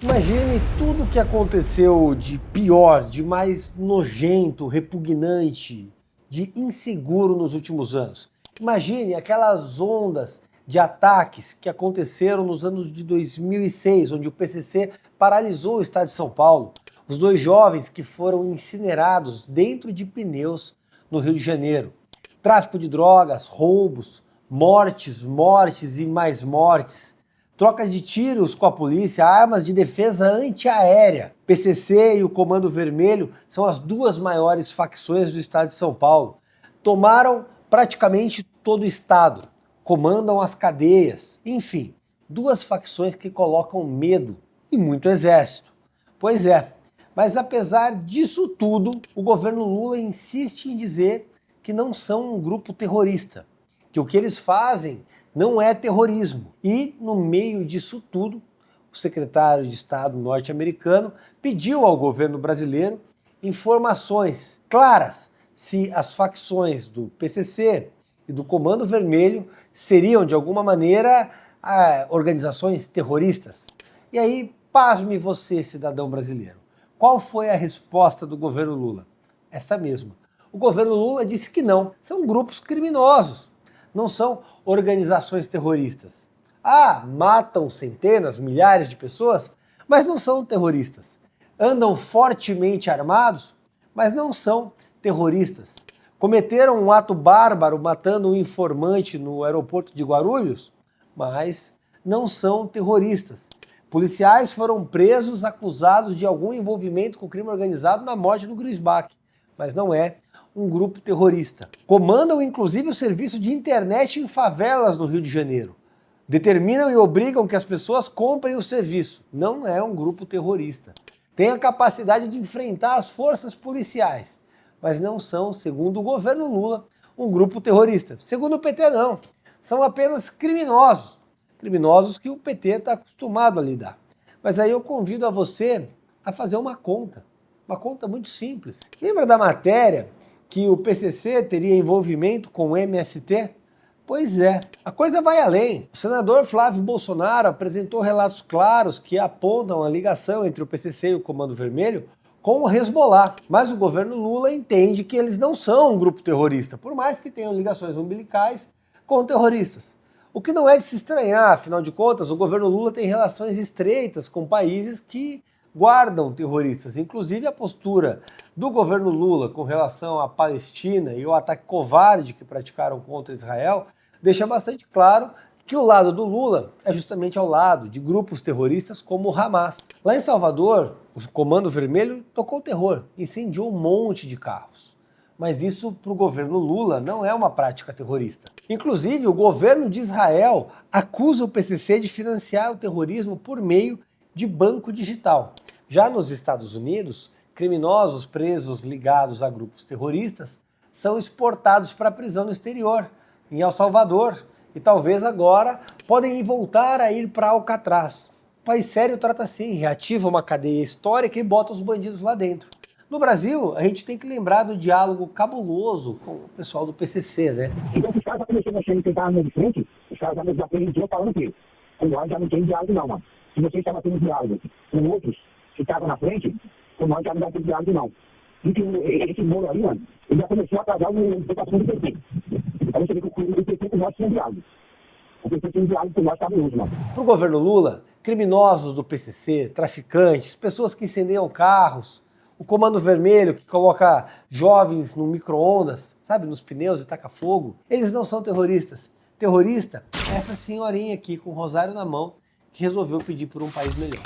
Imagine tudo o que aconteceu de pior, de mais nojento, repugnante, de inseguro nos últimos anos. Imagine aquelas ondas de ataques que aconteceram nos anos de 2006, onde o PCC paralisou o estado de São Paulo. Os dois jovens que foram incinerados dentro de pneus no Rio de Janeiro. Tráfico de drogas, roubos, mortes e mais mortes. Troca de tiros com a polícia, armas de defesa antiaérea. PCC e o Comando Vermelho são as duas maiores facções do estado de São Paulo. Tomaram praticamente todo o estado, comandam as cadeias. Enfim, duas facções que colocam medo e muito exército. Pois é, mas apesar disso tudo, o governo Lula insiste em dizer que não são um grupo terrorista, que o que eles fazem não é terrorismo. E, no meio disso tudo, o secretário de Estado norte-americano pediu ao governo brasileiro informações claras se as facções do PCC e do Comando Vermelho seriam, de alguma maneira, organizações terroristas. E aí, pasme você, cidadão brasileiro. Qual foi a resposta do governo Lula? Essa mesma. O governo Lula disse que não, são grupos criminosos. Não são organizações terroristas. Matam centenas, milhares de pessoas, mas não são terroristas. Andam fortemente armados, mas não são terroristas. Cometeram um ato bárbaro matando um informante no aeroporto de Guarulhos, mas não são terroristas. Policiais foram presos acusados de algum envolvimento com crime organizado na morte do Griesbach, mas não é um grupo terrorista. Comandam inclusive o serviço de internet em favelas no Rio de Janeiro. Determinam e obrigam que as pessoas comprem o serviço. Não é um grupo terrorista. Tem a capacidade de enfrentar as forças policiais, mas não são, segundo o governo Lula, um grupo terrorista. Segundo o PT, não. São apenas criminosos. Criminosos que o PT está acostumado a lidar. Mas aí eu convido a você a fazer uma conta muito simples. Lembra da matéria que o PCC teria envolvimento com o MST? Pois é, a coisa vai além. O senador Flávio Bolsonaro apresentou relatos claros que apontam a ligação entre o PCC e o Comando Vermelho com o Hezbollah. Mas o governo Lula entende que eles não são um grupo terrorista, por mais que tenham ligações umbilicais com terroristas. O que não é de se estranhar, afinal de contas, o governo Lula tem relações estreitas com países que guardam terroristas. Inclusive a postura do governo Lula com relação à Palestina e o ataque covarde que praticaram contra Israel deixa bastante claro que o lado do Lula é justamente ao lado de grupos terroristas como o Hamas. Lá em Salvador, o Comando Vermelho tocou terror, incendiou um monte de carros. Mas isso para o governo Lula não é uma prática terrorista. Inclusive, o governo de Israel acusa o PCC de financiar o terrorismo por meio de banco digital. Já nos Estados Unidos, criminosos presos ligados a grupos terroristas são exportados para a prisão no exterior, em El Salvador, e talvez agora podem voltar a ir para Alcatraz. O país sério trata assim, reativa uma cadeia histórica e bota os bandidos lá dentro. No Brasil, a gente tem que lembrar do diálogo cabuloso com o pessoal do PCC, né? Então, os caras já começaram a tentar na de frente, os caras já me desapareceu falando que com nós já não tem diálogo não, mano. Se você estava tendo diálogo com outros que estavam na frente, com nós já não vai ter diálogo não. E que esse Moro aí, mano, ele já começou a atrasar a votação do PT. Aí você vê que o PT com nós tinha diálogo. O PT tem diálogo com nós estava hoje, mano. Para o governo Lula, criminosos do PCC, traficantes, pessoas que incendeiam carros, o Comando Vermelho que coloca jovens no micro-ondas, sabe, nos pneus e taca fogo, eles não são terroristas. Terrorista é essa senhorinha aqui com o rosário na mão que resolveu pedir por um país melhor.